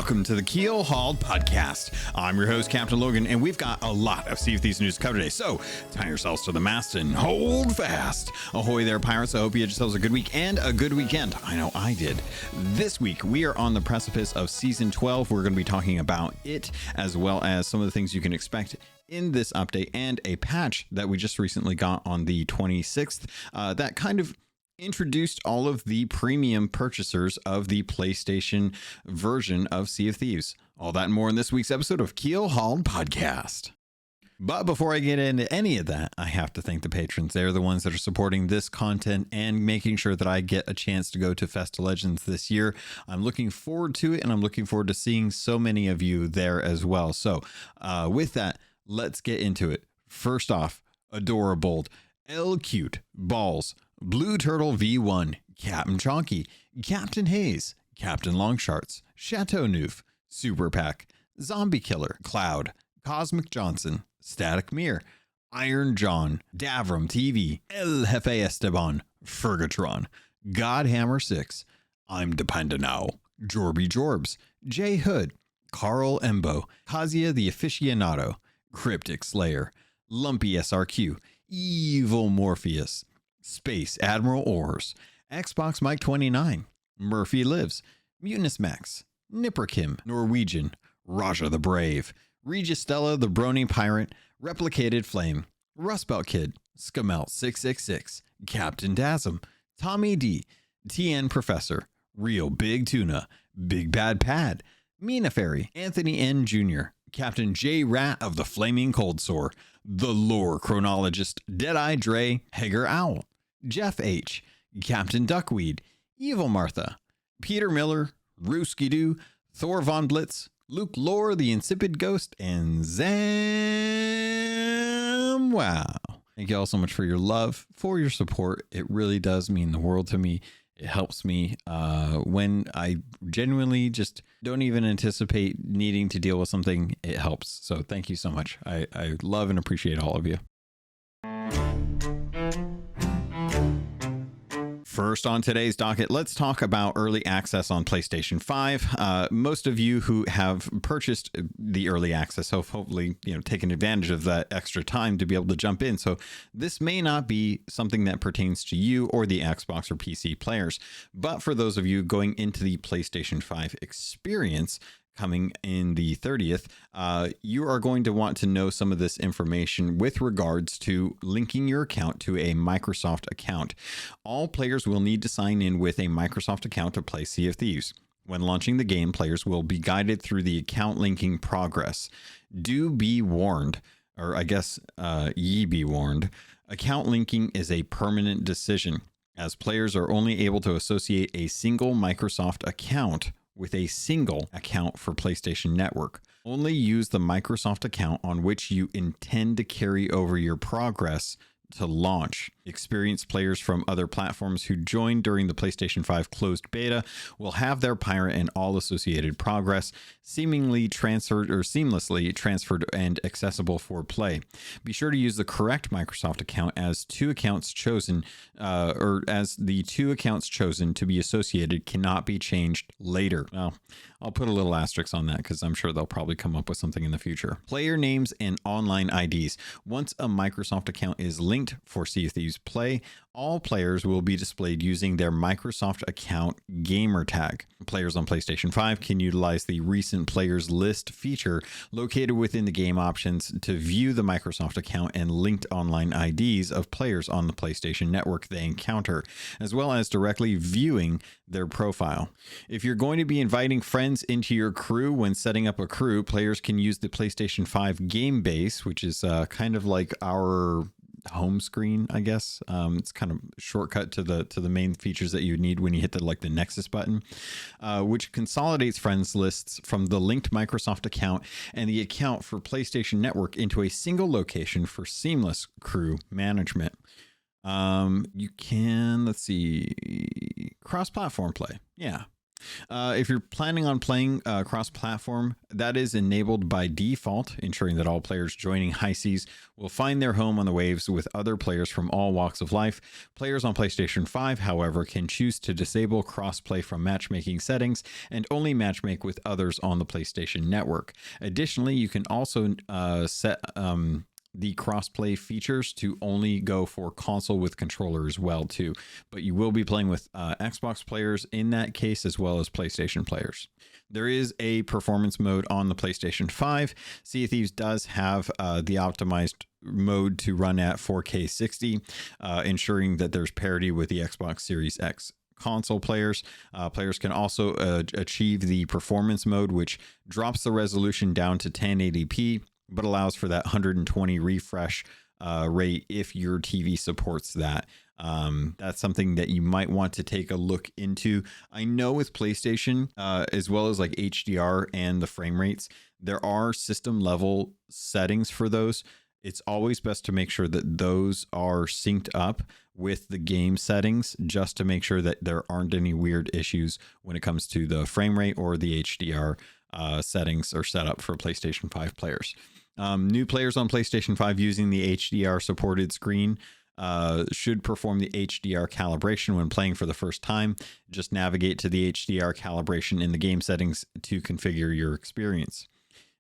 Welcome to the Keelhauled podcast. I'm your host, CaptainLogun, and we've got a lot of Sea of Thieves news to cover today. So tie yourselves to the mast and hold fast. Ahoy there, pirates. I hope you had yourselves a good week and a good weekend. I know I did. This week, we are on the precipice of Season 12. We're going to be talking about it, as well as some of the things you can expect in this update and a patch that we just recently got on the 26th that kind of introduced all of the premium purchasers of the PlayStation version of Sea of Thieves. All that and more in this week's episode of Keelhauled Podcast. But before I get into any of that, I have to thank the patrons. They're the ones that are supporting this content and making sure that I get a chance to go to Festa Legends this year. I'm looking forward to it, and I'm looking forward to seeing so many of you there as well. So with that, let's get into it. First off, Adorable, L Cute, Balls, Blue Turtle V1, Captain Chonky, Captain Hayes, Captain Longsharts, Chateau Noof, Super Pack, Zombie Killer, Cloud, Cosmic Johnson, Static Mirror, Iron John, Davram TV, El Jefe Esteban, Fergatron, Godhammer 6, I'm Dependent Now, Jorby Jorbs, J Hood, Carl Embo, Kazia the Aficionado, Cryptic Slayer, Lumpy SRQ, Evil Morpheus, Space Admiral Ors, Xbox Mike 29, Murphy Lives, Mutinous Max, Nipperkim, Norwegian, Raja the Brave, Registella the Brony Pirate, Replicated Flame, Rustbelt Kid, Scamelt 666, Captain Dasm, Tommy D, TN Professor, Real Big Tuna, Big Bad Pad, Mina Fairy, Anthony N. Jr., Captain J Rat of the Flaming Cold Sore, The Lore Chronologist, Deadeye Dre, Hager Owl, Jeff H, Captain Duckweed, Evil Martha, Peter Miller, Rooski Doo, Thor Von Blitz, Luke Lore, the Insipid Ghost, and Zam. Wow. Thank you all so much for your love, for your support. It really does mean the world to me. It helps me when I genuinely just don't even anticipate needing to deal with something. It helps. So thank you so much. I love and appreciate all of you. First on today's docket, let's talk about early access on PlayStation 5. Most of you who have purchased the early access have hopefully, taken advantage of that extra time to be able to jump in. So this may not be something that pertains to you or the Xbox or PC players, but for those of you going into the PlayStation 5 experience, coming in the 30th, you are going to want to know some of this information with regards to linking your account to a Microsoft account. All players will need to sign in with a Microsoft account to play Sea of Thieves. When launching the game, players will be guided through the account linking progress. Do be warned, or I guess ye be warned, account linking is a permanent decision, as players are only able to associate a single Microsoft account with a single account for PlayStation Network. Only use the Microsoft account on which you intend to carry over your progress to launch. Experienced players from other platforms who joined during the PlayStation 5 closed beta will have their pirate and all associated progress seemingly transferred or seamlessly transferred and accessible for play. Be sure to use the correct Microsoft account as the two accounts chosen to be associated cannot be changed later. Well, I'll put a little asterisk on that because I'm sure they'll probably come up with something in the future. Player names and online IDs. Once a Microsoft account is linked for Sea of Thieves play, all players will be displayed using their Microsoft account Gamertag. Players on PlayStation 5 can utilize the recent players list feature located within the game options to view the Microsoft account and linked online IDs of players on the PlayStation Network they encounter, as well as directly viewing their profile. If you're going to be inviting friends into your crew when setting up a crew, players can use the PlayStation 5 game base, which is kind of like our home screen, I guess. It's kind of shortcut to the main features that you need when you hit the Nexus button, which consolidates friends lists from the linked Microsoft account and the account for PlayStation Network into a single location for seamless crew management. You can, let's see, cross-platform play. Yeah. If you're planning on playing cross-platform, that is enabled by default, ensuring that all players joining High Seas will find their home on the waves with other players from all walks of life. Players on PlayStation 5, however, can choose to disable cross-play from matchmaking settings and only matchmake with others on the PlayStation Network. Additionally, you can also set the crossplay features to only go for console with controller as well too, but you will be playing with Xbox players in that case as well as PlayStation players. There is a performance mode on the PlayStation 5. Sea of Thieves does have the optimized mode to run at 4K 60, ensuring that there's parity with the Xbox Series X console players. Players can also achieve the performance mode, which drops the resolution down to 1080p, but allows for that 120 refresh rate if your TV supports that. That's something that you might want to take a look into. I know with PlayStation, as well as like HDR and the frame rates, there are system level settings for those. It's always best to make sure that those are synced up with the game settings, just to make sure that there aren't any weird issues when it comes to the frame rate or the HDR settings or setup for PlayStation 5 players. New players on PlayStation 5 using the HDR supported screen should perform the HDR calibration when playing for the first time. Just navigate to the HDR calibration in the game settings to configure your experience.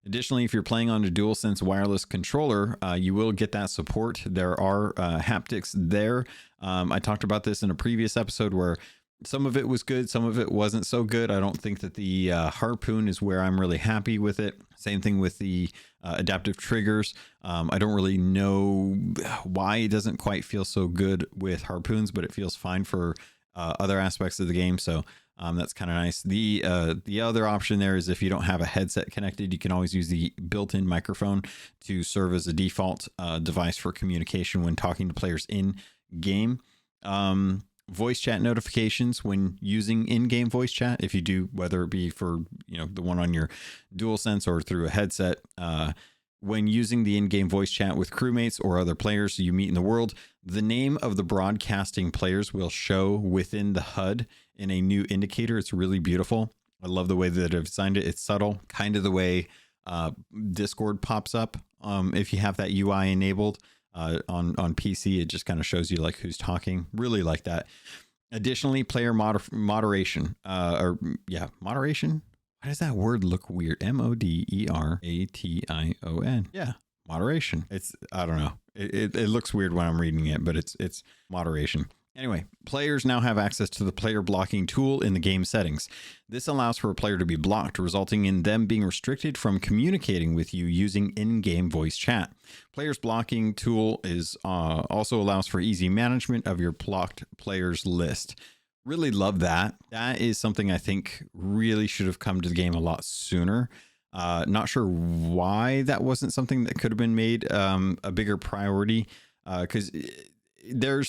Additionally, if you're playing on a DualSense wireless controller, you will get that support. There are haptics there. I talked about this in a previous episode where some of it was good, some of it wasn't so good. I don't think that the harpoon is where I'm really happy with it. Same thing with the adaptive triggers. I don't really know why it doesn't quite feel so good with harpoons, but it feels fine for other aspects of the game. So that's kind of nice. The other option there is if you don't have a headset connected, you can always use the built-in microphone to serve as a default device for communication when talking to players in game. Voice chat notifications when using in-game voice chat, if you do, whether it be for the one on your DualSense or through a headset, when using the in-game voice chat with crewmates or other players you meet in the world, the name of the broadcasting players will show within the HUD in a new indicator. It's really beautiful. I love the way that I've designed it. It's subtle, kind of the way Discord pops up if you have that UI enabled. On PC, it just kind of shows you like who's talking. Really like that. Additionally, player moderation. Moderation. Why does that word look weird? Moderation. Yeah, moderation. I don't know. It looks weird when I'm reading it, but it's moderation. Anyway, players now have access to the player blocking tool in the game settings. This allows for a player to be blocked, resulting in them being restricted from communicating with you using in-game voice chat. Players blocking tool is also allows for easy management of your blocked players list. Really love that. That is something I think really should have come to the game a lot sooner. Not sure why that wasn't something that could have been made a bigger priority, because there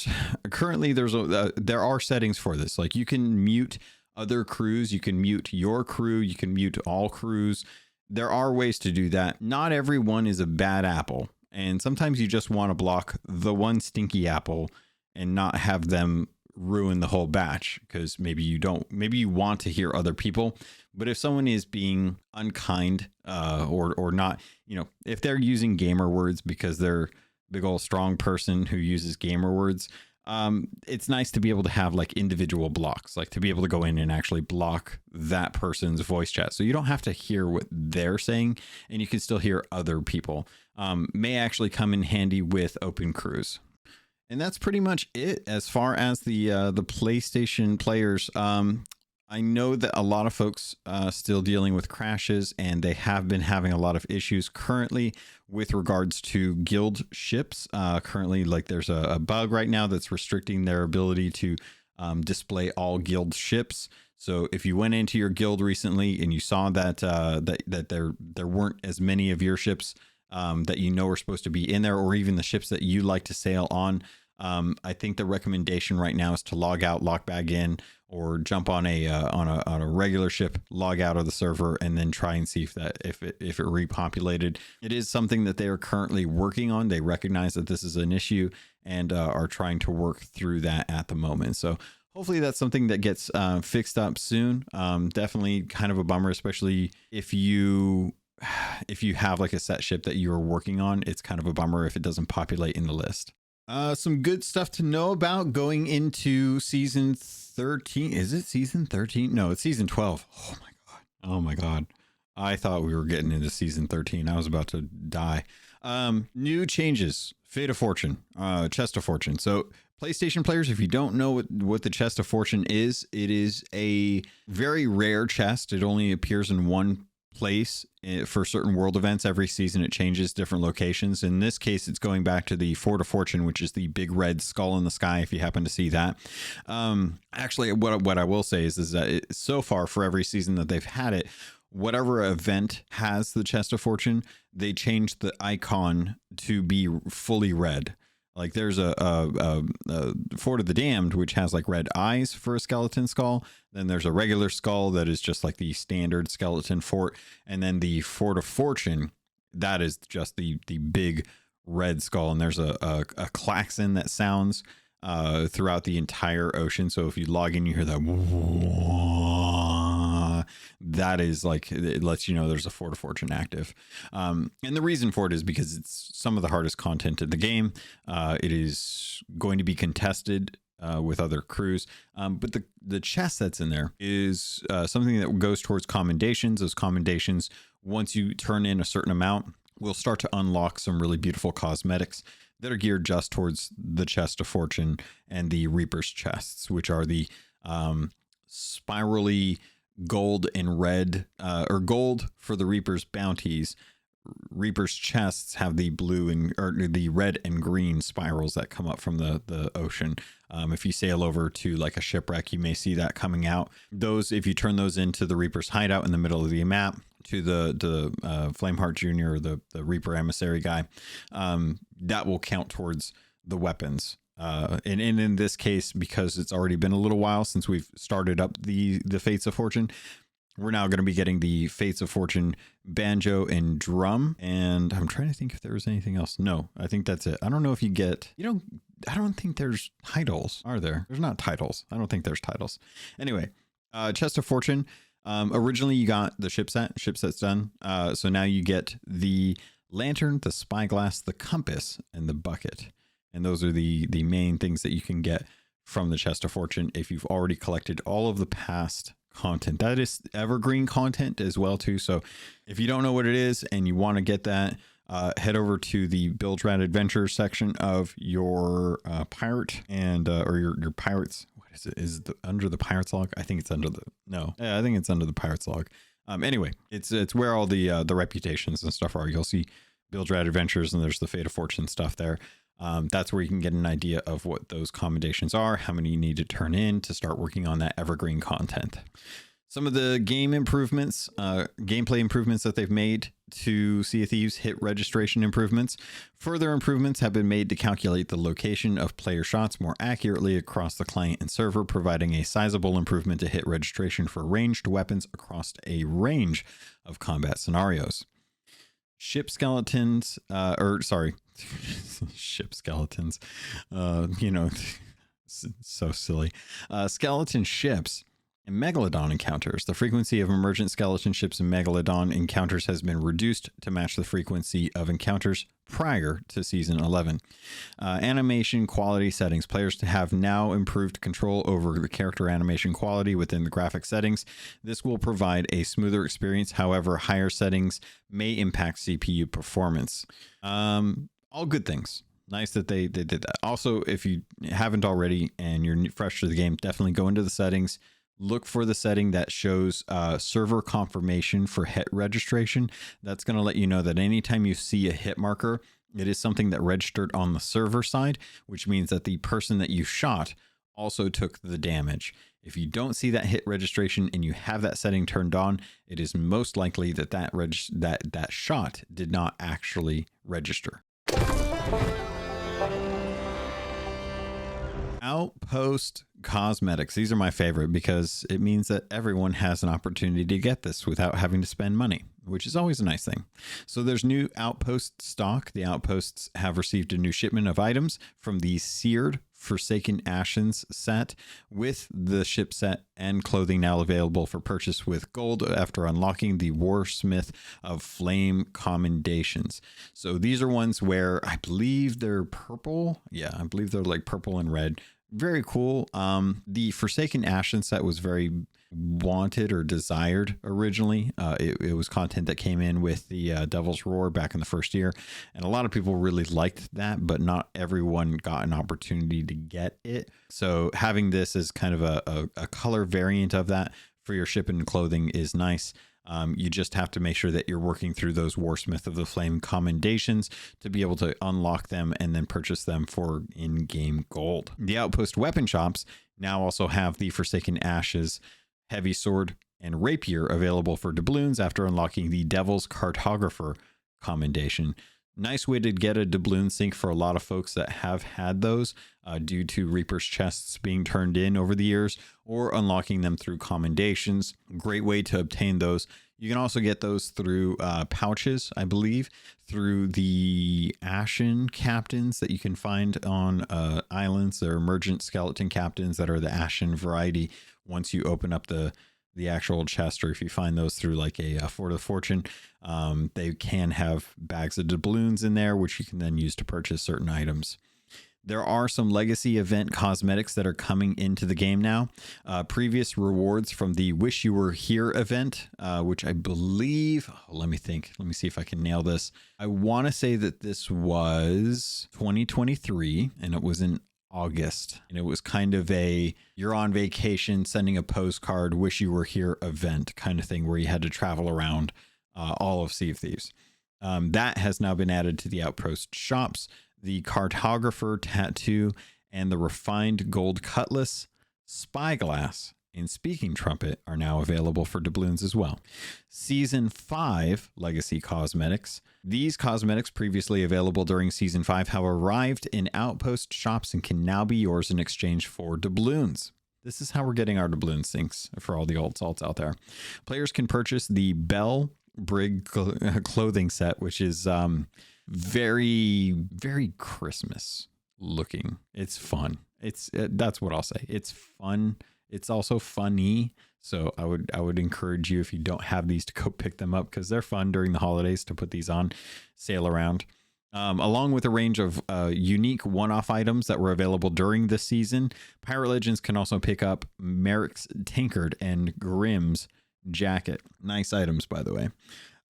are settings for this. Like you can mute other crews, you can mute your crew, you can mute all crews. There are ways to do that. Not everyone is a bad apple, and sometimes you just want to block the one stinky apple and not have them ruin the whole batch, because maybe you want to hear other people. But if someone is being unkind or not, if they're using gamer words because they're big old strong person who uses gamer words, it's nice to be able to have like individual blocks, like to be able to go in and actually block that person's voice chat, so you don't have to hear what they're saying and you can still hear other people. May actually come in handy with open crews. And that's pretty much it as far as the PlayStation players. I know that a lot of folks still dealing with crashes, and they have been having a lot of issues currently with regards to guild ships. Currently, like there's a bug right now that's restricting their ability to display all guild ships. So if you went into your guild recently and you saw that there weren't as many of your ships that are supposed to be in there, or even the ships that you like to sail on, I think the recommendation right now is to log out, log back in, or jump on a regular ship, log out of the server, and then try and see if it repopulated. It is something that they are currently working on. They recognize that this is an issue and are trying to work through that at the moment. So hopefully that's something that gets fixed up soon. Definitely kind of a bummer, especially if you have like a set ship that you're working on. It's kind of a bummer if it doesn't populate in the list. Some good stuff to know about going into season 13. Is it season 13? No, it's season 12. Oh my God. Oh my God. I thought we were getting into season 13. I was about to die. New changes. Fate of Fortune, Chest of Fortune. So PlayStation players, if you don't know what the Chest of Fortune is, it is a very rare chest. It only appears in one place for certain world events. Every season it changes different locations. In this case, it's going back to the Fort of Fortune, which is the big red skull in the sky, if you happen to see that. Actually, what I will say is that so far for every season that they've had it, whatever event has the Chest of Fortune, they changed the icon to be fully red. Like there's a Fort of the Damned, which has like red eyes for a skeleton skull. Then there's a regular skull that is just like the standard skeleton fort. And then the Fort of Fortune, that is just the big red skull. And there's a klaxon that sounds throughout the entire ocean. So if you log in, you hear that is like, it lets you know there's a Fort of Fortune active. And the reason for it is because it's some of the hardest content in the game. It is going to be contested with other crews. But the chest that's in there is something that goes towards commendations. Those commendations, once you turn in a certain amount, will start to unlock some really beautiful cosmetics that are geared just towards the Chest of Fortune and the Reaper's chests, which are the spirally gold and red, or gold for the Reaper's bounties. Reaper's chests have the blue or the red and green spirals that come up from the ocean. If you sail over to like a shipwreck, you may see that coming out. Those, if you turn those into the Reaper's hideout in the middle of the map, to the Flameheart Jr., or the Reaper emissary guy, that will count towards the weapons. And in this case, because it's already been a little while since we've started up the Fates of Fortune, we're now going to be getting the Fates of Fortune banjo and drum. And I'm trying to think if there was anything else. No, I think that's it. I don't know if I don't think there's titles, are there? There's not titles. I don't think there's titles. Anyway, Chest of Fortune. Originally you got the shipset's done. So now you get the lantern, the spyglass, the compass, and the bucket. And those are the main things that you can get from the Chest of Fortune if you've already collected all of the past content. That is evergreen content as well too. So if you don't know what it is and you want to get that, head over to the Build Rat Adventures section of your pirate and or your pirates. What is it? Is it under the pirates log? I think it's under the I think it's under the pirates log. Anyway, it's where all the reputations and stuff are. You'll see Build Rat Adventures and there's the Fate of Fortune stuff there. That's where you can get an idea of what those commendations are, how many you need to turn in to start working on that evergreen content. Some of the game improvements, gameplay improvements that they've made to Sea of Thieves hit registration improvements. Further improvements have been made to calculate the location of player shots more accurately across the client and server, providing a sizable improvement to hit registration for ranged weapons across a range of combat scenarios. Ship skeletons, ship skeletons, so silly. Skeleton ships and Megalodon encounters. The frequency of emergent skeleton ships and Megalodon encounters has been reduced to match the frequency of encounters prior to Season 11. Animation quality settings. Players have now improved control over the character animation quality within the graphic settings. This will provide a smoother experience. However, higher settings may impact CPU performance. All good things. Nice that they did that. Also, if you haven't already and you're fresh to the game, definitely go into the settings. Look for the setting that shows server confirmation for hit registration. That's going to let you know that anytime you see a hit marker, it is something that registered on the server side, which means that the person that you shot also took the damage. If you don't see that hit registration and you have that setting turned on, it is most likely that that shot did not actually register. Outpost cosmetics. These are my favorite because it means that everyone has an opportunity to get this without having to spend money, which is always a nice thing. So there's new outpost stock. The outposts have received a new shipment of items from the Seared Forsaken Ashes set with the ship set and clothing now available for purchase with gold after unlocking the Warsmith of Flame commendations. So these are ones where I believe they're purple. Yeah, I believe they're like purple and red. Very cool. The Forsaken Ashes set was very wanted or desired originally. It was content that came in with the Devil's Roar back in the first year, and a lot of people really liked that, but not everyone got an opportunity to get it. So having this as kind of a color variant of that for your ship and clothing is nice. You just have to make sure that you're working through those Warsmith of the Flame commendations to be able to unlock them and then purchase them for in-game gold. The Outpost weapon shops now also have the Forsaken Ashes heavy sword and rapier available for doubloons after unlocking the Devil's Cartographer commendation. Nice way to get a doubloon sync for a lot of folks that have had those due to Reaper's chests being turned in over the years or unlocking them through commendations. Great way to obtain those. You can also get those through pouches, I believe, through the Ashen captains that you can find on islands. They're emergent skeleton captains that are the Ashen variety. Once you open up the actual chest, or if you find those through like a Fort of Fortune, they can have bags of doubloons in there, which you can then use to purchase certain items. There are some legacy event cosmetics that are coming into the game now. Previous rewards from the Wish You Were Here event, which I believe, let me think. Let me see if I can nail this. I want to say that this was 2023 and it was in August, and it was kind of a you're on vacation sending a postcard wish you were here event kind of thing where you had to travel around all of Sea of Thieves. That has now been added to the Outpost shops. The Cartographer tattoo and the refined gold cutlass, spyglass, and speaking trumpet are now available for doubloons as well. Season 5 legacy cosmetics. These cosmetics previously available during Season 5 have arrived in Outpost shops and can now be yours in exchange for doubloons. This is how we're getting our doubloon sinks for all the old salts out there. Players can purchase the Bell Brig clothing set, which is very, very Christmas looking. It's fun. That's what I'll say. It's fun. It's also funny. So I would encourage you, if you don't have these, to go pick them up because they're fun during the holidays to put these on, sail around. Along with a range of unique one-off items that were available during this season, Pirate Legends can also pick up Merrick's Tankard and Grimm's jacket. Nice items, by the way.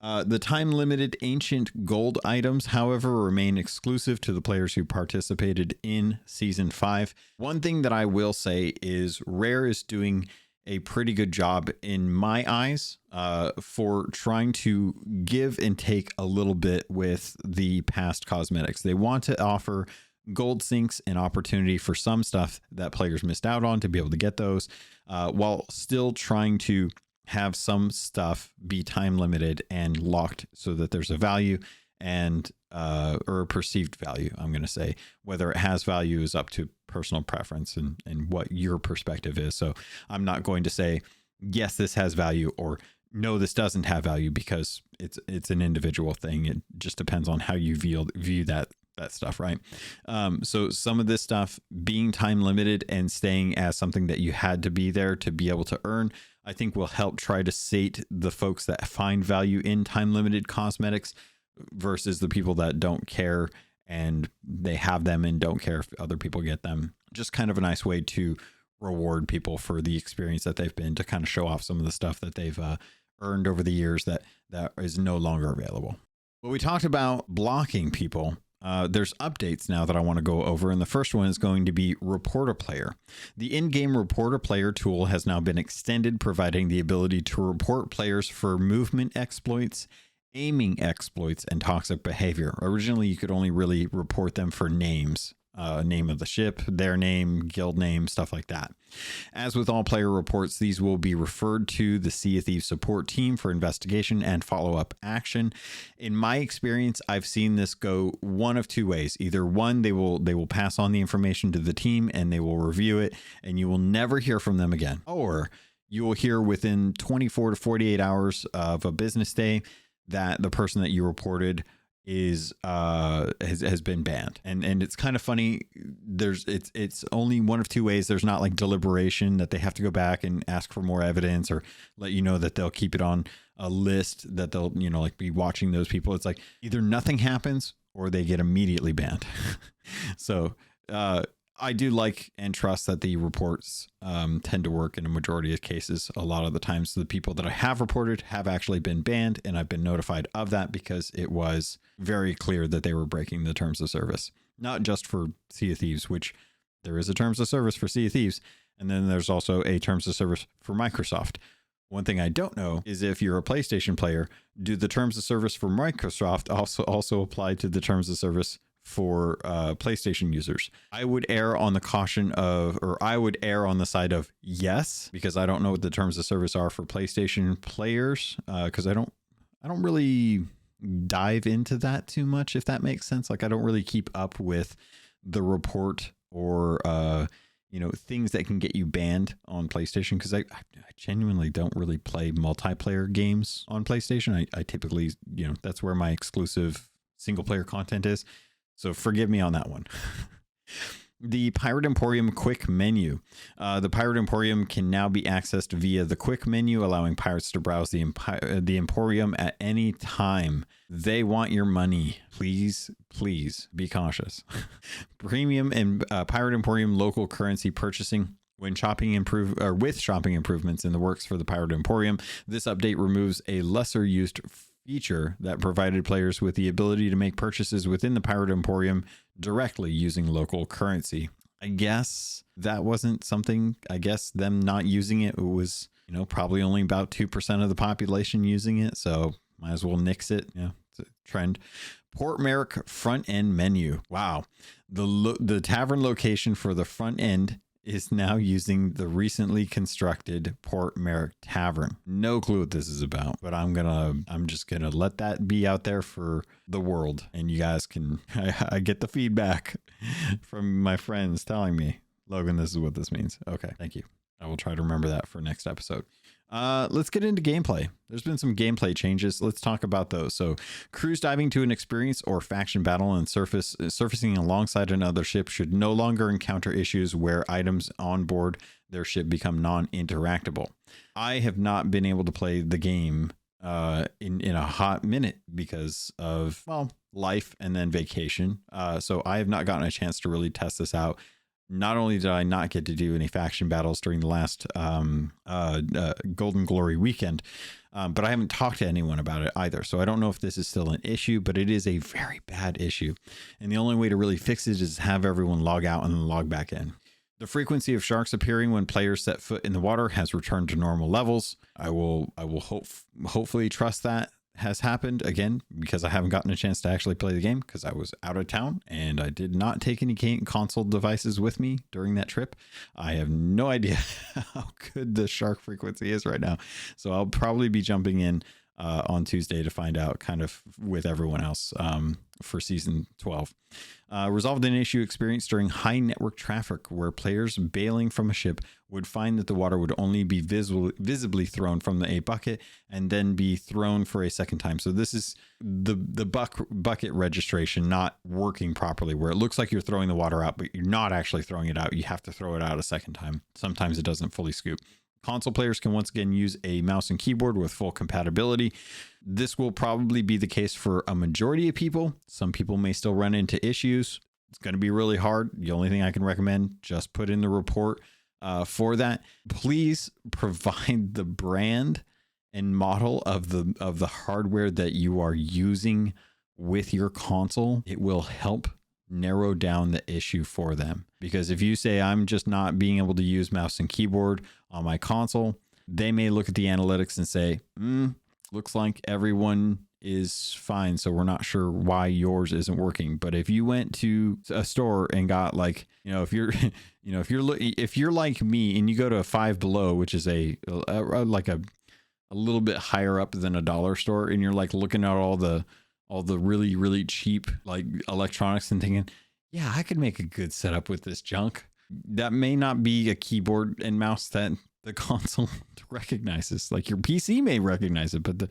The time-limited ancient gold items, however, remain exclusive to the players who participated in Season 5. One thing that I will say is Rare is doing a pretty good job in my eyes for trying to give and take a little bit with the past cosmetics. They want to offer gold sinks and opportunity for some stuff that players missed out on to be able to get those, while still trying to have some stuff be time limited and locked so that there's a value and or a perceived value. I'm going to say whether it has value is up to personal preference and what your perspective is. So I'm not going to say, yes, this has value, or no, this doesn't have value, because it's an individual thing. It just depends on how you view that stuff, right? So some of this stuff being time limited and staying as something that you had to be there to be able to earn, I think will help try to sate the folks that find value in time limited cosmetics versus the people that don't care and they have them and don't care if other people get them. Just kind of a nice way to reward people for the experience that they've been, to kind of show off some of the stuff that they've earned over the years that is no longer available. Well, we talked about blocking people. There's updates now that I want to go over, and the first one is going to be Report a Player. The in-game Report a Player tool has now been extended, providing the ability to report players for movement exploits, aiming exploits, and toxic behavior. Originally, you could only really report them for names. Name of the ship, their name, guild name, stuff like that. As with all player reports, these will be referred to the Sea of Thieves support team for investigation and follow-up action. In my experience, I've seen this go one of two ways. Either one, they will pass on the information to the team and they will review it and you will never hear from them again. Or you will hear within 24 to 48 hours of a business day that the person that you reported is has been banned, and it's kind of funny. It's only one of two ways. There's not like deliberation that they have to go back and ask for more evidence, or let you know that they'll keep it on a list that they'll like be watching those people. It's like either nothing happens or they get immediately banned. So I do like and trust that the reports tend to work in a majority of cases. A lot of the times the people that I have reported have actually been banned, and I've been notified of that because it was very clear that they were breaking the terms of service, not just for Sea of Thieves, which there is a terms of service for Sea of Thieves. And then there's also a terms of service for Microsoft. One thing I don't know is if you're a PlayStation player, do the terms of service for Microsoft also apply to the terms of service for PlayStation users? I would err on the caution of, or I would err on the side of yes, because I don't know what the terms of service are for PlayStation players, because I don't really dive into that too much, if that makes sense. Like I don't really keep up with the report or things that can get you banned on PlayStation, because I genuinely don't really play multiplayer games on PlayStation. I typically, that's where my exclusive single player content is. So forgive me on that one. The Pirate Emporium quick menu. The Pirate Emporium can now be accessed via the quick menu, allowing pirates to browse the Emporium at any time. They want your money. Please be cautious. Premium and Pirate Emporium local currency purchasing. When with shopping improvements in the works for the Pirate Emporium, this update removes a lesser used feature that provided players with the ability to make purchases within the Pirate Emporium directly using local currency. I guess that wasn't something, I guess them not using it was, probably only about 2% of the population using it. So might as well nix it. It's a trend. Port Merrick front end menu. Wow. The tavern location for the front end is now using the recently constructed Port Merrick Tavern. No clue what this is about, but I'm just gonna let that be out there for the world, and you guys can. I get the feedback from my friends telling me, Logan, this is what this means. Okay, thank you. I will try to remember that for next episode. Let's get into gameplay. There's been some gameplay changes. Let's talk about those. So cruise diving to an experience or faction battle and surfacing alongside another ship should no longer encounter issues where items on board their ship become non-interactable. I have not been able to play the game in a hot minute because of, life and then vacation. So I have not gotten a chance to really test this out. Not only did I not get to do any faction battles during the last Golden Glory weekend, but I haven't talked to anyone about it either. So I don't know if this is still an issue, but it is a very bad issue. And the only way to really fix it is have everyone log out and then log back in. The frequency of sharks appearing when players set foot in the water has returned to normal levels. I will hopefully trust that has happened again, because I haven't gotten a chance to actually play the game because I was out of town and I did not take any console devices with me during that trip. I have no idea how good the shark frequency is right now. So I'll probably be jumping in on Tuesday to find out, kind of with everyone else, for season 12. Resolved an issue experienced during high network traffic where players bailing from a ship would find that the water would only be visibly thrown from a bucket and then be thrown for a second time. So this is the bucket registration not working properly, where it looks like you're throwing the water out, but you're not actually throwing it out. You have to throw it out a second time. Sometimes it doesn't fully scoop. Console players can once again use a mouse and keyboard with full compatibility. This will probably be the case for a majority of people. Some people may still run into issues. It's going to be really hard. The only thing I can recommend, just put in the report for that. Please provide the brand and model of the hardware that you are using with your console. It will help narrow down the issue for them, because if you say I'm just not being able to use mouse and keyboard on my console, they may look at the analytics and say, looks like everyone is fine, so we're not sure why yours isn't working. But if you went to a store and got like, if you're like me and you go to a Five Below, which is a little bit higher up than a dollar store, and you're like looking at all the really, really cheap like electronics and thinking, yeah, I could make a good setup with this junk. That may not be a keyboard and mouse that the console recognizes. Like your PC may recognize it, but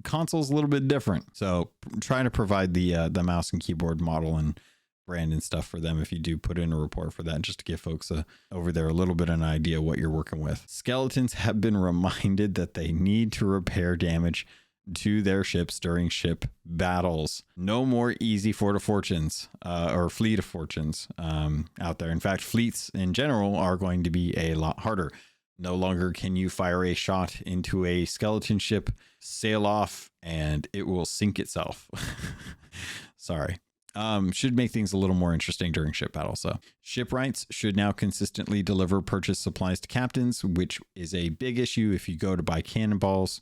console's a little bit different. So try to provide the mouse and keyboard model and brand and stuff for them if you do put in a report for that, just to give folks over there a little bit of an idea what you're working with. Skeletons have been reminded that they need to repair damage to their ships during ship battles. No more easy Fort of Fortunes or Fleet of Fortunes out there. In fact, fleets in general are going to be a lot harder. No longer can you fire a shot into a skeleton ship, sail off, and it will sink itself. Sorry. Should make things a little more interesting during ship battle. So shipwrights should now consistently deliver purchase supplies to captains, which is a big issue if you go to buy cannonballs,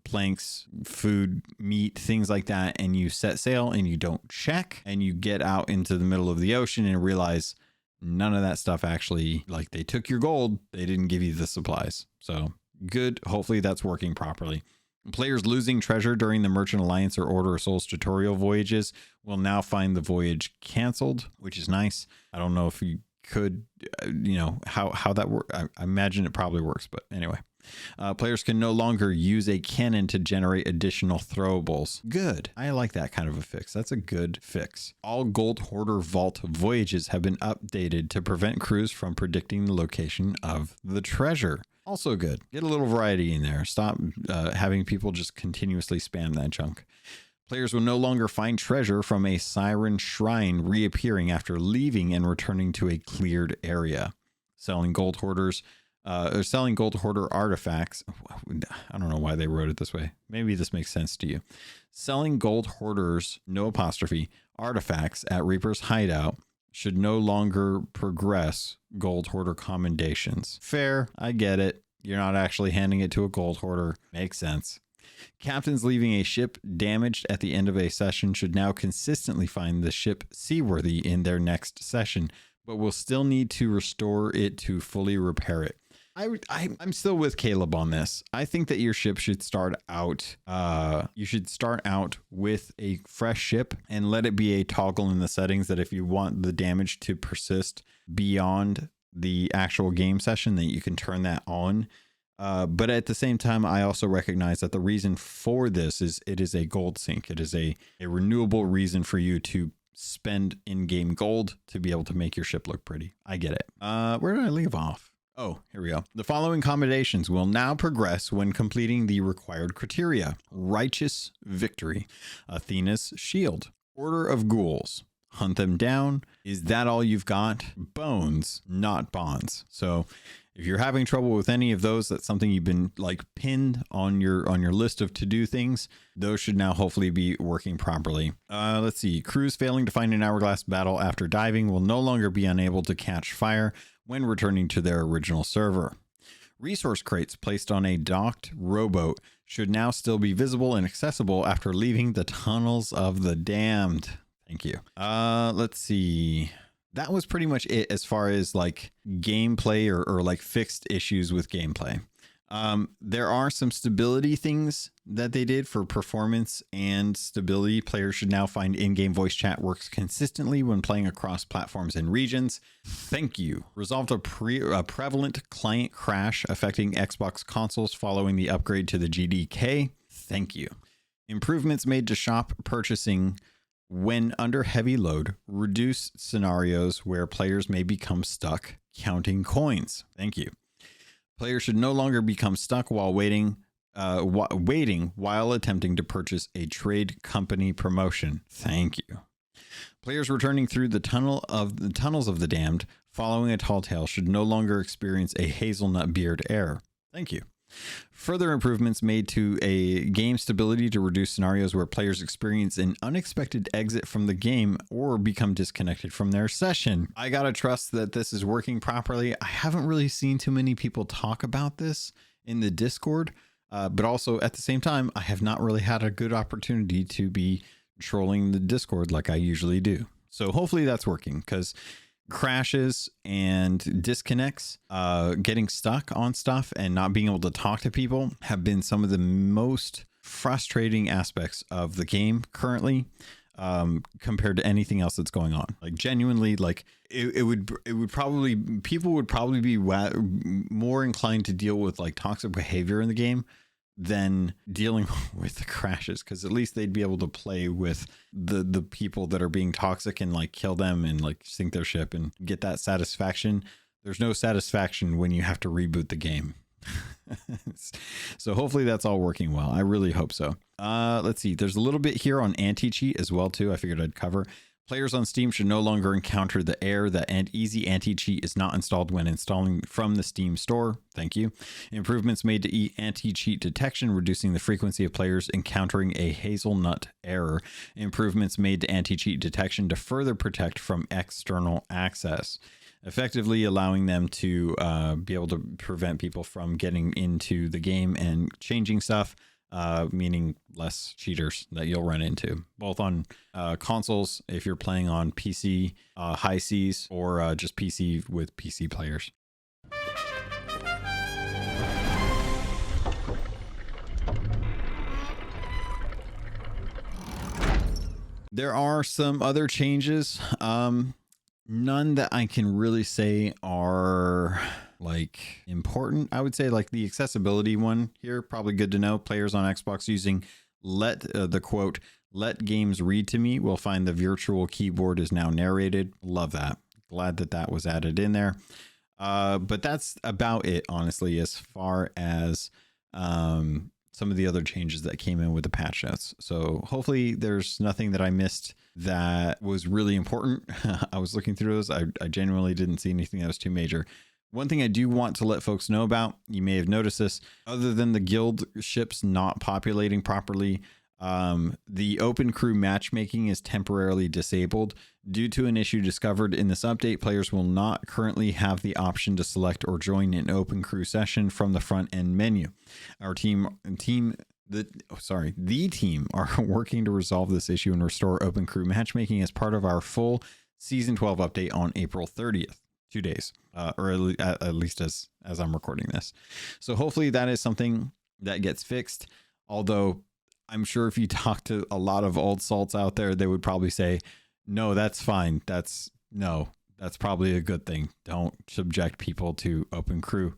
planks, food, meat, things like that, and you set sail and you don't check, and you get out into the middle of the ocean and realize none of that stuff actually, like, they took your gold, they didn't give you the supplies. So good. Hopefully that's working properly. Players losing treasure during the Merchant Alliance or Order of Souls tutorial voyages will now find the voyage canceled, which is nice. I don't know if you could, how that works. I imagine it probably works, but anyway. Players can no longer use a cannon to generate additional throwables. Good. I like that kind of a fix. That's a good fix. All Gold Hoarder Vault voyages have been updated to prevent crews from predicting the location of the treasure. Also good. Get a little variety in there. Stop having people just continuously spam that junk. Players will no longer find treasure from a siren shrine reappearing after leaving and returning to a cleared area. Selling gold hoarders or selling gold hoarder artifacts. I don't know why they wrote it this way. Maybe this makes sense to you. Selling gold hoarders, no apostrophe, artifacts at Reaper's Hideout should no longer progress gold hoarder commendations. Fair, I get it. You're not actually handing it to a gold hoarder. Makes sense. Captains leaving a ship damaged at the end of a session should now consistently find the ship seaworthy in their next session, but will still need to restore it to fully repair it. I'm still with Caleb on this. I think that your ship should start out, you should start out with a fresh ship and let it be a toggle in the settings that if you want the damage to persist beyond the actual game session, that you can turn that on. But at the same time, I also recognize that the reason for this is it is a gold sink. It is a renewable reason for you to spend in-game gold to be able to make your ship look pretty. I get it. Where did I leave off? Oh, here we go. The following commendations will now progress when completing the required criteria. Righteous Victory, Athena's Shield, Order of Ghouls, Hunt Them Down. Is that all you've got? Bones, not bonds. So if you're having trouble with any of those, that's something you've been like pinned on your list of to-do things. Those should now hopefully be working properly. Let's see. Crews failing to find an hourglass battle after diving will no longer be unable to catch fire when returning to their original server. Resource crates placed on a docked rowboat should now still be visible and accessible after leaving the tunnels of the damned. Thank you. Let's see. That was pretty much it as far as like gameplay or like fixed issues with gameplay. There are some stability things that they did for performance and stability. Players should now find in-game voice chat works consistently when playing across platforms and regions. Thank you. Resolved a prevalent client crash affecting Xbox consoles following the upgrade to the GDK. Thank you. Improvements made to shop purchasing when under heavy load. Reduce scenarios where players may become stuck counting coins. Thank you. Players should no longer become stuck while waiting while attempting to purchase a trade company promotion. Thank you. Players returning through the tunnels of the damned following a tall tale should no longer experience a hazelnut beard error. Thank you. Further improvements made to a game stability to reduce scenarios where players experience an unexpected exit from the game or become disconnected from their session. I gotta trust that this is working properly. I haven't really seen too many people talk about this in the Discord, but also at the same time, I have not really had a good opportunity to be trolling the Discord like I usually do. So hopefully that's working, because crashes and disconnects, getting stuck on stuff and not being able to talk to people have been some of the most frustrating aspects of the game currently, compared to anything else that's going on. Like genuinely, like it would probably, people would probably be more inclined to deal with like toxic behavior in the game than dealing with the crashes, because at least they'd be able to play with the people that are being toxic and like kill them and like sink their ship and get that satisfaction. There's no satisfaction when you have to reboot the game. So hopefully that's all working well. I really hope so. Let's see. There's a little bit here on anti-cheat as well too. I figured I'd cover. Players on Steam should no longer encounter the error that easy anti-cheat is not installed when installing from the Steam store. Thank you. Improvements made to anti-cheat detection, reducing the frequency of players encountering a hazelnut error. Improvements made to anti-cheat detection to further protect from external access, effectively allowing them to be able to prevent people from getting into the game and changing stuff. Meaning less cheaters that you'll run into, both on consoles if you're playing on PC, high Cs, or just PC with PC players. There are some other changes, none that I can really say are like important. I would say like the accessibility one here, probably good to know. Players on Xbox using the quote, "let games read to me" will find the virtual keyboard is now narrated. Love that. Glad that that was added in there. But that's about it, honestly, as far as some of the other changes that came in with the patch notes. So hopefully there's nothing that I missed that was really important. I was looking through those. I genuinely didn't see anything that was too major. One thing I do want to let folks know about, you may have noticed this, other than the guild ships not populating properly, the open crew matchmaking is temporarily disabled due to an issue discovered in this update. Players will not currently have the option to select or join an open crew session from the front end menu. Our the team are working to resolve this issue and restore open crew matchmaking as part of our full season 12 update on April 30th. 2 days, or at least as I'm recording this. So hopefully that is something that gets fixed. Although I'm sure if you talk to a lot of old salts out there, they would probably say, no, that's fine. That's probably a good thing. Don't subject people to open crew.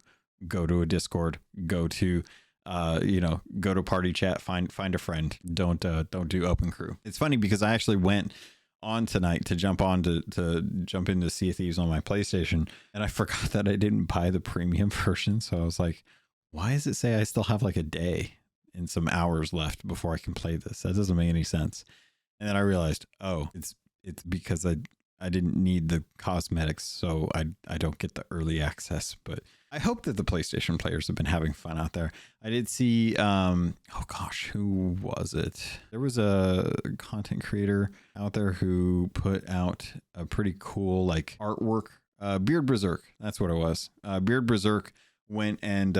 Go to a Discord, go to party chat, find a friend. Don't do open crew. It's funny because I actually went on tonight to jump into Sea of Thieves on my PlayStation, and I forgot that I didn't buy the premium version. So I was like, why does it say I still have like a day and some hours left before I can play this? That doesn't make any sense. And then I realized, oh, it's because I didn't need the cosmetics, so I don't get the early access. But I hope that the PlayStation players have been having fun out there. I did see, oh gosh, who was it? There was a content creator out there who put out a pretty cool like artwork. Beard Berserk, that's what it was. Beard Berserk went and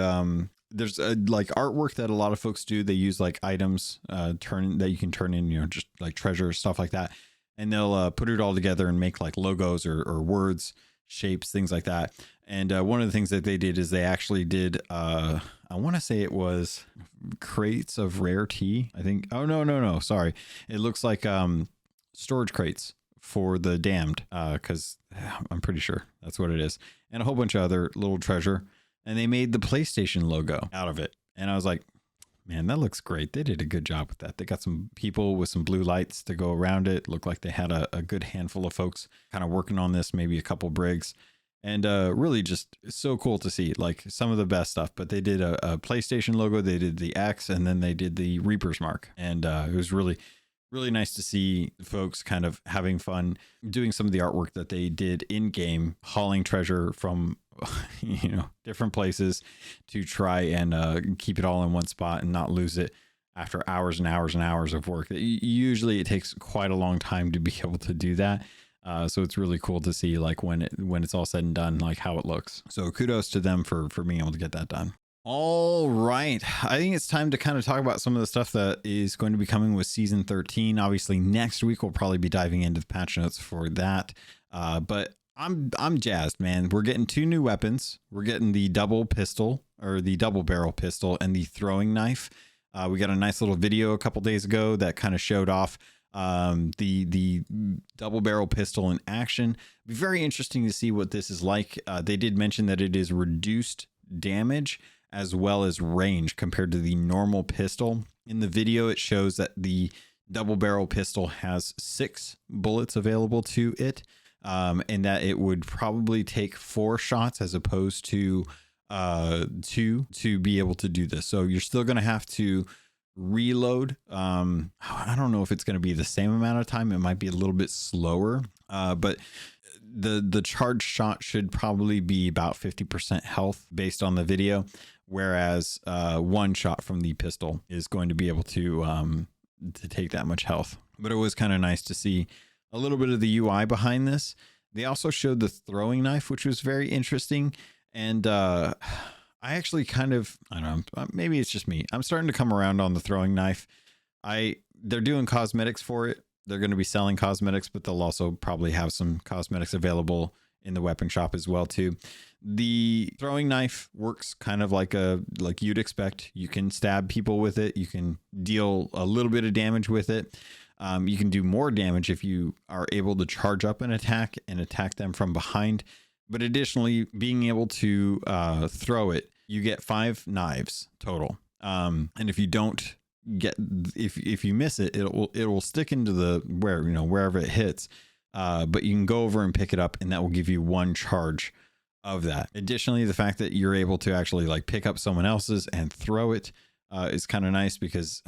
there's a like artwork that a lot of folks do. They use like items that you can turn in, just like treasures, stuff like that. And they'll put it all together and make like logos or words, shapes, things like that. And one of the things that they did is they actually did, I want to say it was crates of rare tea, I think. Oh, no. Sorry. It looks like storage crates for the damned, because I'm pretty sure that's what it is. And a whole bunch of other little treasure. And they made the PlayStation logo out of it. And I was like, man, that looks great. They did a good job with that. They got some people with some blue lights to go around it. Looked like they had a good handful of folks kind of working on this, maybe a couple brigs. And really just so cool to see, like some of the best stuff. But they did a PlayStation logo, they did the X, and then they did the Reaper's Mark. And it was really, really nice to see folks kind of having fun doing some of the artwork that they did in game, hauling treasure from different places to try and keep it all in one spot and not lose it after hours and hours and hours of work. Usually it takes quite a long time to be able to do that. So it's really cool to see like when it's all said and done, like how it looks. So kudos to them for being able to get that done. All right. I think it's time to kind of talk about some of the stuff that is going to be coming with season 13. Obviously next week we'll probably be diving into the patch notes for that. But I'm jazzed, man. We're getting 2 new weapons. We're getting the double pistol, or the double barrel pistol, and the throwing knife. We got a nice little video a couple days ago that kind of showed off the double barrel pistol in action. Be very interesting to see what this is like. They did mention that it is reduced damage as well as range compared to the normal pistol. In the video, it shows that the double barrel pistol has 6 bullets available to it, and that it would probably take 4 shots as opposed to 2 to be able to do this. So you're still going to have to reload. I don't know if it's going to be the same amount of time. It might be a little bit slower, but the charge shot should probably be about 50% health based on the video, whereas 1 shot from the pistol is going to be able to take that much health. But it was kind of nice to see a little bit of the UI behind this. They also showed the throwing knife, which was very interesting. And I actually kind of, I don't know, maybe it's just me. I'm starting to come around on the throwing knife. They're doing cosmetics for it. They're going to be selling cosmetics, but they'll also probably have some cosmetics available in the weapon shop as well too. The throwing knife works kind of like you'd expect. You can stab people with it. You can deal a little bit of damage with it. You can do more damage if you are able to charge up an attack and attack them from behind. But additionally, being able to throw it, you get 5 knives total. And if you don't get, if you miss it, it will stick into the wherever it hits. But you can go over and pick it up, and that will give you 1 charge of that. Additionally, the fact that you're able to actually like pick up someone else's and throw it is kind of nice because,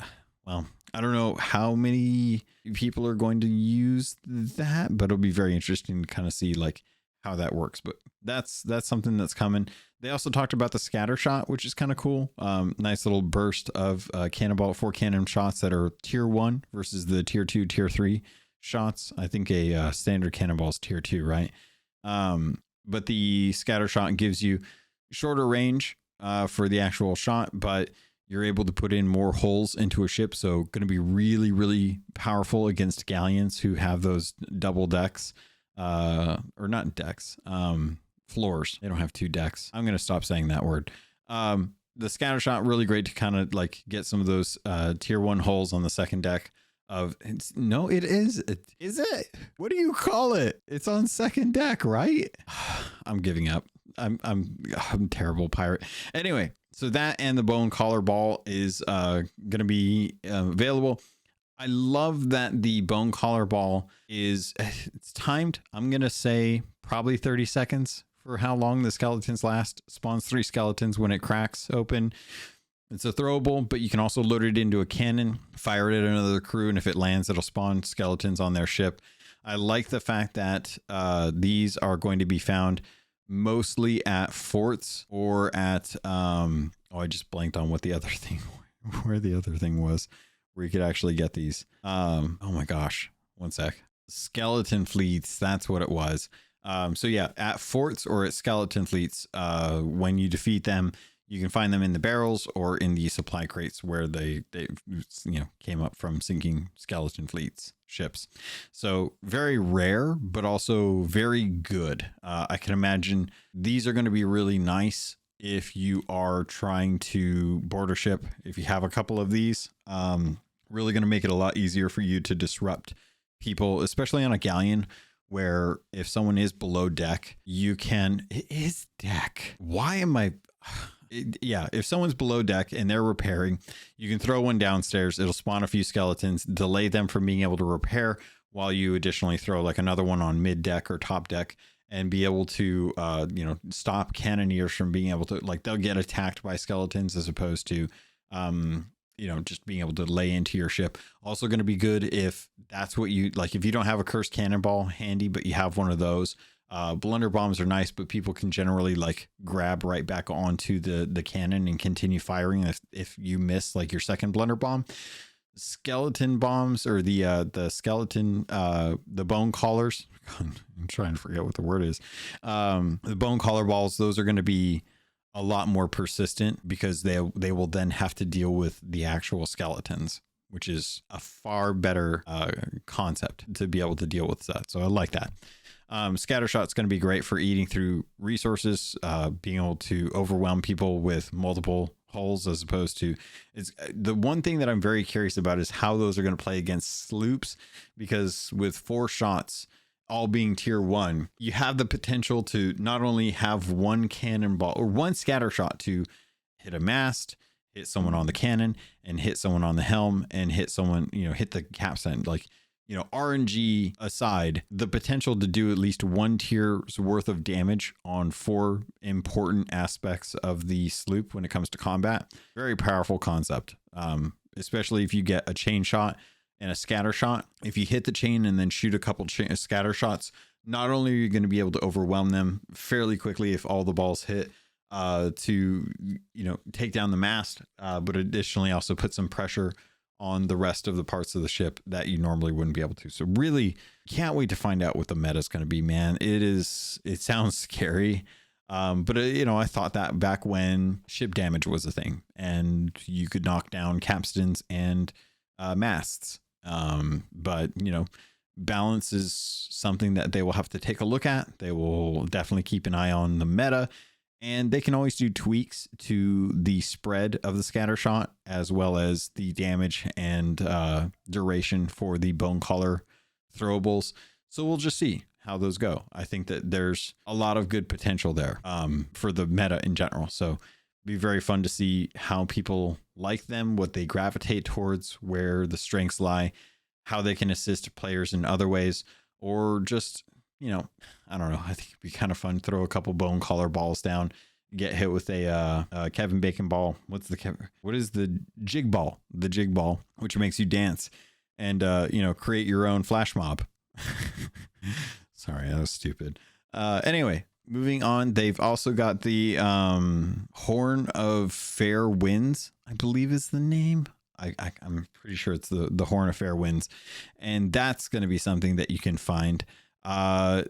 well, I don't know how many people are going to use that, but it'll be very interesting to kind of see like how that works. But that's something that's coming. They also talked about the scatter shot, which is kind of cool. Nice little burst of cannonball 4 cannon shots that are tier 1 versus the tier 2, tier 3 shots. I think a standard cannonball is tier 2, right? But the scatter shot gives you shorter range for the actual shot, but you're able to put in more holes into a ship. So going to be really, really powerful against galleons who have those double decks, or not decks, floors. They don't have 2 decks. I'm going to stop saying that word. The scatter shot, really great to kind of like get some of those tier 1 holes on the second deck. Is it? What do you call it? It's on second deck, right? I'm giving up. I'm a terrible pirate. Anyway, so that and the bone collar ball is going to be available. I love that the bone collar ball it's timed. I'm going to say probably 30 seconds for how long the skeletons last. Spawns 3 skeletons when it cracks open. It's a throwable, but you can also load it into a cannon, fire it at another crew, and if it lands, it'll spawn skeletons on their ship. I like the fact that these are going to be found mostly at forts or at I just blanked on what the other thing where the other thing was where you could actually get these. Oh my gosh, one sec. Skeleton fleets, that's what it was. So yeah, at forts or at skeleton fleets, when you defeat them, you can find them in the barrels or in the supply crates where they came up from sinking skeleton fleets ships. So very rare, but also very good. I can imagine these are going to be really nice if you are trying to board a ship. If you have a couple of these, really going to make it a lot easier for you to disrupt people, especially on a galleon, where if someone is below deck, it is deck. Why am I... Yeah, if someone's below deck and they're repairing, you can throw one downstairs. It'll spawn a few skeletons, delay them from being able to repair, while you additionally throw like another one on mid deck or top deck and be able to, stop cannoneers from being able to, like, they'll get attacked by skeletons as opposed to, just being able to lay into your ship. Also going to be good if that's what you like. If you don't have a cursed cannonball handy, but you have one of those. Blunder bombs are nice, but people can generally like grab right back onto the cannon and continue firing if you miss like your second blunder bomb. Skeleton bombs, or the skeleton the bone collars. I'm trying to forget what the word is. The bone collar balls, those are going to be a lot more persistent because they will then have to deal with the actual skeletons, which is a far better concept to be able to deal with that. So I like that. Scattershot's going to be great for eating through resources, being able to overwhelm people with multiple holes, as opposed to, it's the one thing that I'm very curious about is how those are going to play against sloops, because with 4 shots all being tier 1, you have the potential to not only have one cannonball or one scatter shot to hit a mast, hit someone on the cannon, and hit someone on the helm, and hit someone, hit the capstan. Like, RNG aside, the potential to do at least one tier's worth of damage on 4 important aspects of the sloop when it comes to combat. Very powerful concept, especially if you get a chain shot and a scatter shot. If you hit the chain and then shoot a couple scatter shots, not only are you going to be able to overwhelm them fairly quickly if all the balls hit, to take down the mast, but additionally also put some pressure on the rest of the parts of the ship that you normally wouldn't be able to. So really can't wait to find out what the meta is going to be, man. It sounds scary. But I thought that back when ship damage was a thing and you could knock down capstans and masts. But balance is something that they will have to take a look at. They will definitely keep an eye on the meta. And they can always do tweaks to the spread of the scatter shot, as well as the damage and duration for the bone collar throwables. So we'll just see how those go. I think that there's a lot of good potential there for the meta in general. So be very fun to see how people like them, what they gravitate towards, where the strengths lie, how they can assist players in other ways, or just I don't know. I think it'd be kind of fun. Throw a couple bone collar balls down, get hit with a Kevin Bacon ball. What is the jig ball? The jig ball, which makes you dance and, create your own flash mob. Sorry, that was stupid. Anyway, moving on. They've also got the Horn of Fair Winds, I believe is the name. I'm pretty sure it's the Horn of Fair Winds. And that's going to be something that you can find.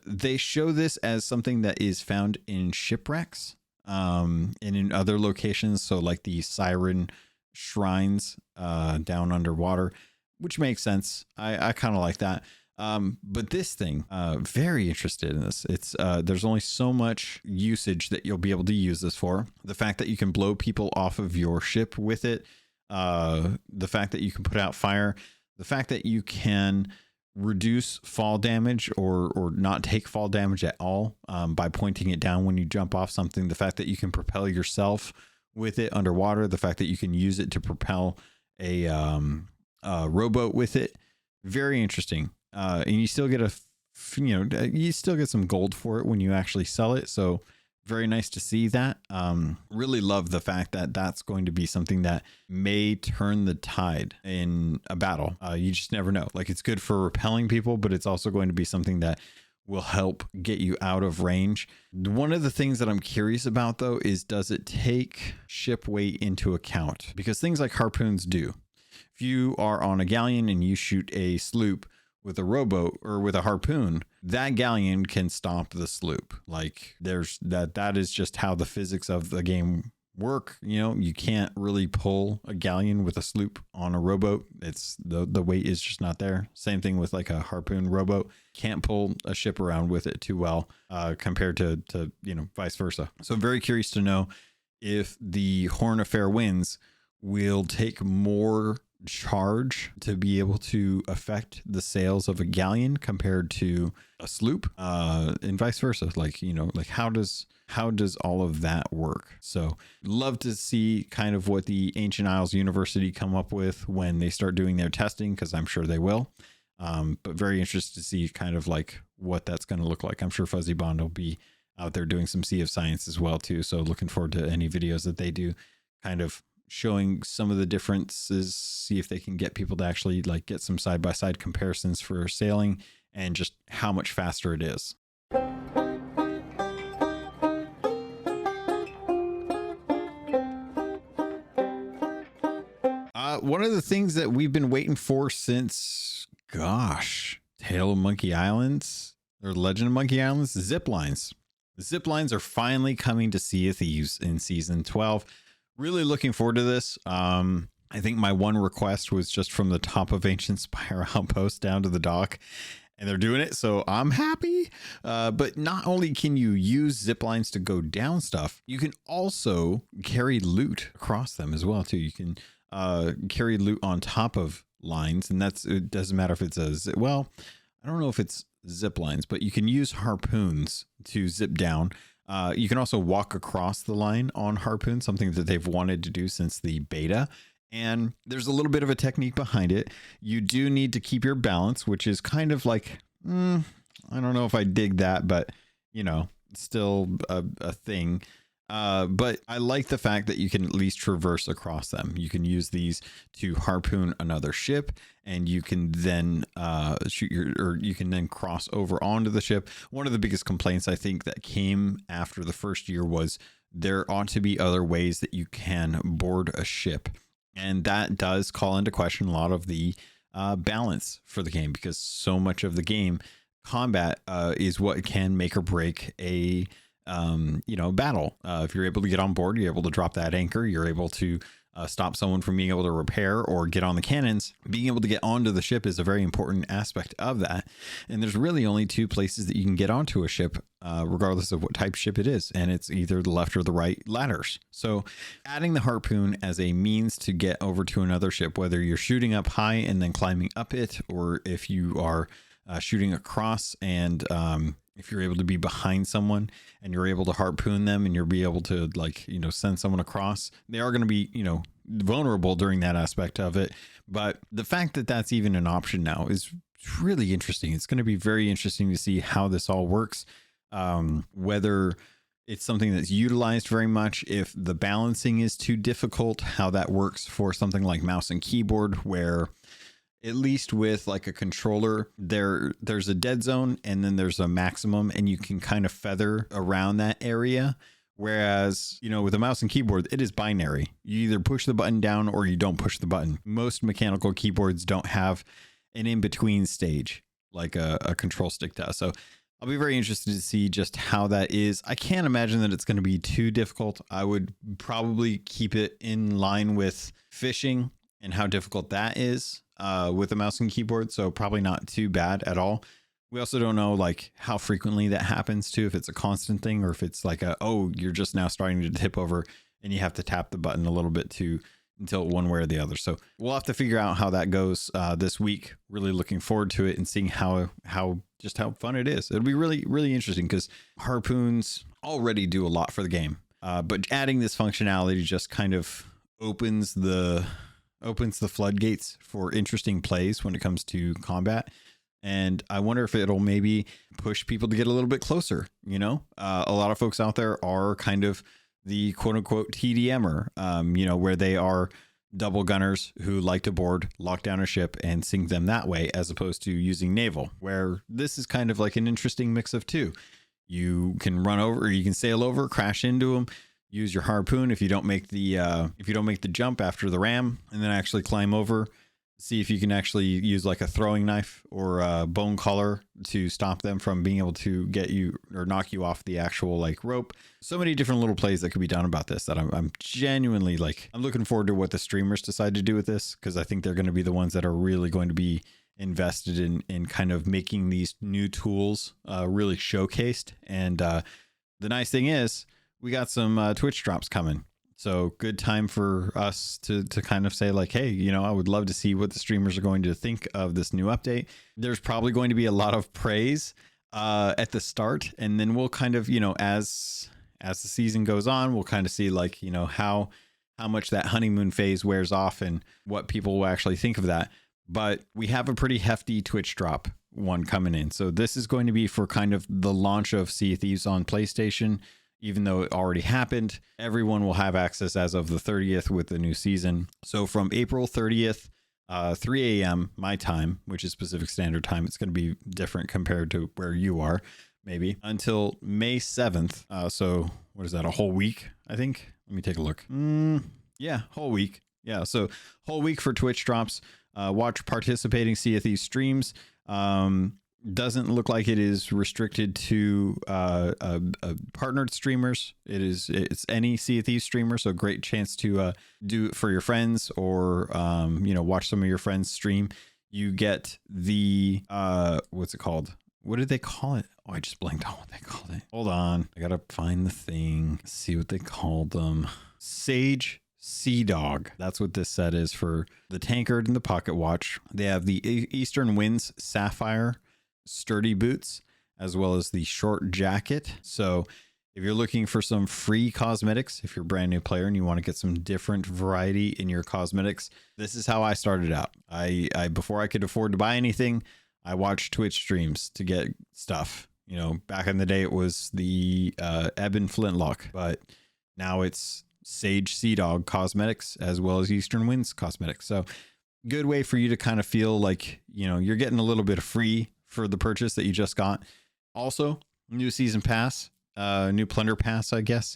They show this as something that is found in shipwrecks, and in other locations. So like the siren shrines, down underwater, which makes sense. I kind of like that. But this thing, very interested in this. It's, there's only so much usage that you'll be able to use this for. The fact that you can blow people off of your ship with it, the fact that you can put out fire, the fact that you can reduce fall damage or not take fall damage at all by pointing it down when you jump off something, the fact that you can propel yourself with it underwater, the fact that you can use it to propel a rowboat with it. Very interesting. And you still get you still get some gold for it when you actually sell it. So very nice to see that. Really love the fact that that's going to be something that may turn the tide in a battle. You just never know. Like, it's good for repelling people, but it's also going to be something that will help get you out of range. One of the things that I'm curious about, though, is does it take ship weight into account? Because things like harpoons do. If you are on a galleon and you shoot a sloop with a rowboat or with a harpoon, that galleon can stop the sloop. Like, there's that is just how the physics of the game work. You can't really pull a galleon with a sloop on a rowboat. It's the weight is just not there. Same thing with like a harpoon rowboat. Can't pull a ship around with it too well, compared to vice versa. So I'm very curious to know if the Horn of Fair Winds will take more charge to be able to affect the sails of a galleon compared to a sloop, and vice versa. Like, how does all of that work? So love to see kind of what the Ancient Isles University come up with when they start doing their testing, because I'm sure they will. But very interested to see kind of like what that's going to look like. I'm sure Fuzzy Bond will be out there doing some Sea of Science as well too. So looking forward to any videos that they do, kind of showing some of the differences, see if they can get people to actually like get some side-by-side comparisons for sailing and just how much faster it is. One of the things that we've been waiting for since, Tale of Monkey Islands or Legend of Monkey Islands, zip lines. Zip lines are finally coming to Sea of Thieves in season 12. Really looking forward to this. I think my one request was just from the top of Ancient Spire Outpost down to the dock, and they're doing it, so I'm happy. But not only can you use zip lines to go down stuff, you can also carry loot across them as well too. You can carry loot on top of lines, and it doesn't matter if it's I don't know if it's zip lines, but you can use harpoons to zip down. You can also walk across the line on Harpoon, something that they've wanted to do since the beta. And there's a little bit of a technique behind it. You do need to keep your balance, which is kind of like, I don't know if I dig that, but still a thing. But I like the fact that you can at least traverse across them. You can use these to harpoon another ship, and you can then you can then cross over onto the ship. One of the biggest complaints I think that came after the first year was there ought to be other ways that you can board a ship. And that does call into question a lot of the balance for the game, because so much of the game combat is what can make or break a battle. If you're able to get on board, you're able to drop that anchor, you're able to stop someone from being able to repair or get on the cannons. Being able to get onto the ship is a very important aspect of that. And there's really only two places that you can get onto a ship, regardless of what type ship it is. And it's either the left or the right ladders. So adding the harpoon as a means to get over to another ship, whether you're shooting up high and then climbing up it, or if you are shooting across and if you're able to be behind someone and you're able to harpoon them and you'll be able to send someone across, they are going to be, vulnerable during that aspect of it. But the fact that that's even an option now is really interesting. It's going to be very interesting to see how this all works. Whether it's something that's utilized very much, if the balancing is too difficult, how that works for something like mouse and keyboard, where at least with like a controller, there's a dead zone and then there's a maximum, and you can kind of feather around that area. Whereas, with a mouse and keyboard, it is binary. You either push the button down or you don't push the button. Most mechanical keyboards don't have an in-between stage like a control stick does. So I'll be very interested to see just how that is. I can't imagine that it's going to be too difficult. I would probably keep it in line with fishing and how difficult that is with a mouse and keyboard. So probably not too bad at all. We also don't know like how frequently that happens too, if it's a constant thing or if it's like you're just now starting to tip over and you have to tap the button a little bit until one way or the other. So we'll have to figure out how that goes this week. Really looking forward to it and seeing how fun it is. It'll be really, really interesting because harpoons already do a lot for the game. But adding this functionality just kind of opens the floodgates for interesting plays when it comes to combat. And I wonder if it'll maybe push people to get a little bit closer. A lot of folks out there are kind of the quote unquote TDMer, where they are double gunners who like to board, lock down a ship and sink them that way, as opposed to using naval, where this is kind of like an interesting mix of two. You can run over, or you can sail over, crash into them, use your harpoon if you don't make the jump after the ram, and then actually climb over. See if you can actually use like a throwing knife or a bone collar to stop them from being able to get you or knock you off the actual like rope. So many different little plays that could be done about this that I'm genuinely I'm looking forward to what the streamers decide to do with this, because I think they're going to be the ones that are really going to be invested in kind of making these new tools really showcased. And the nice thing is we got some Twitch drops coming. So good time for us to kind of say like, hey, I would love to see what the streamers are going to think of this new update. There's probably going to be a lot of praise at the start. And then we'll kind of, as the season goes on, we'll kind of see like, how much that honeymoon phase wears off and what people will actually think of that. But we have a pretty hefty Twitch drop one coming in. So this is going to be for kind of the launch of Sea of Thieves on PlayStation. Even though it already happened, everyone will have access as of the 30th with the new season. So from April 30th, 3 a.m. my time, which is Pacific Standard Time, it's going to be different compared to where you are, maybe, until May 7th. So what is that, a whole week, I think? Let me take a look. Yeah, whole week. Yeah, so whole week for Twitch drops. Watch participating Sea of Thieves streams. Doesn't look like it is restricted to partnered streamers. It's any Sea of Thieves streamer, so great chance to do it for your friends or watch some of your friends stream. You get the what's it called? What did they call it? Oh, I just blanked on what they called it. Hold on, I gotta find the thing. See what they called them. Sage Sea Dog. That's what this set is for the tankard and the pocket watch. They have the Eastern Winds Sapphire sturdy boots, as well as the short jacket. So If you're looking for some free cosmetics, if you're a brand new player and you want to get some different variety in your cosmetics, this is how I started out. I before I could afford to buy anything, I watched Twitch streams to get stuff. You know, back in the day, it was the Ebon Flintlock, but now it's Sage Sea Dog cosmetics as well as Eastern Winds cosmetics. So good way for you to kind of feel like, you know, you're getting a little bit of free for the purchase that you just got. Also, new season pass. New plunder pass, I guess.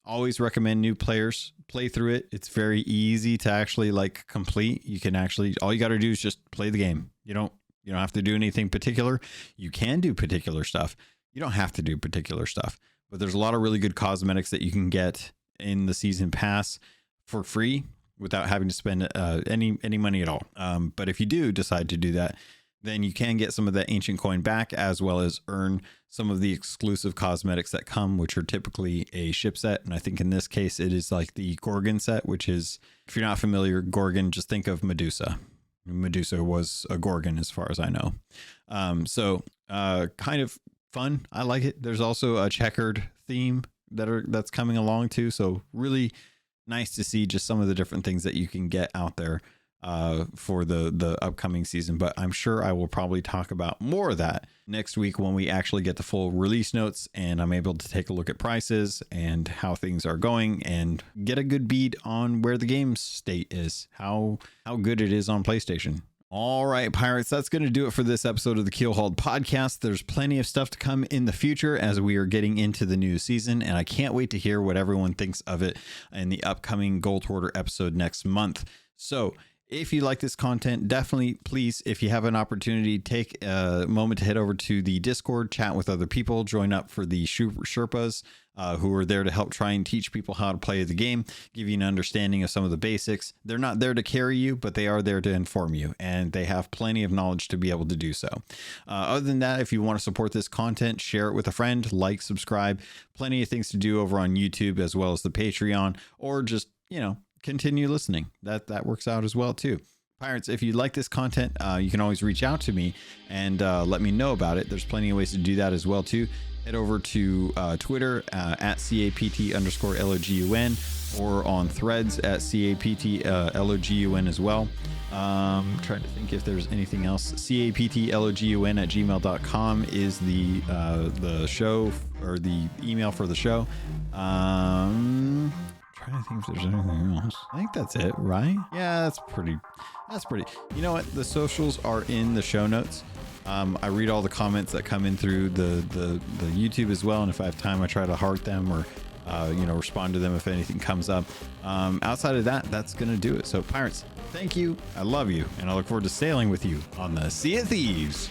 Always recommend new players play through it. It's very easy to actually like complete. You can actually, all you got to do is just play the game. You don't have to do anything particular. You can do particular stuff. You don't have to do particular stuff, but there's a lot of really good cosmetics that you can get in the season pass for free without having to spend any money at all. But if you do decide to do that, then you can get some of that ancient coin back, as well as earn some of the exclusive cosmetics that come, which are typically a ship set. And I think in this case, it is like the Gorgon set, which is, if you're not familiar, Gorgon, just think of Medusa. Medusa was a Gorgon as far as I know. So kind of fun. I like it. There's also a checkered theme that's coming along too. So really nice to see just some of the different things that you can get out there for the upcoming season. But I'm sure I will probably talk about more of that next week when we actually get the full release notes and I'm able to take a look at prices and how things are going and get a good bead on where the game state is, how good it is on PlayStation. All right, pirates, that's going to do it for this episode of the Keelhauled podcast. There's plenty of stuff to come in the future as we are getting into the new season, and I can't wait to hear what everyone thinks of it in the upcoming Gold Hoarder episode next month. So if you like this content, definitely, please, if you have an opportunity, take a moment to head over to the Discord, chat with other people, join up for the Sherpas who are there to help try and teach people how to play the game, give you an understanding of some of the basics. They're not there to carry you, but they are there to inform you, and they have plenty of knowledge to be able to do so. Other than that, if you want to support this content, share it with a friend, like, subscribe, plenty of things to do over on YouTube as well as the Patreon, or just, you know, continue listening. That works out as well too. Pirates, if you like this content, you can always reach out to me and let me know about it. There's plenty of ways to do that as well too. Head over to Twitter at CAPT_LOGUN or on Threads at CAPT_LOGUN as well. Trying to think if there's anything else. CAPTLOGUN@gmail.com is the show, or the email for the show. Trying to think if there's anything else. I think that's it, right? Yeah, that's pretty. You know what? The socials are in the show notes. I read all the comments that come in through the YouTube as well, and if I have time, I try to heart them or respond to them if anything comes up. Outside of that, that's gonna do it. So pirates, thank you. I love you, and I look forward to sailing with you on the Sea of Thieves.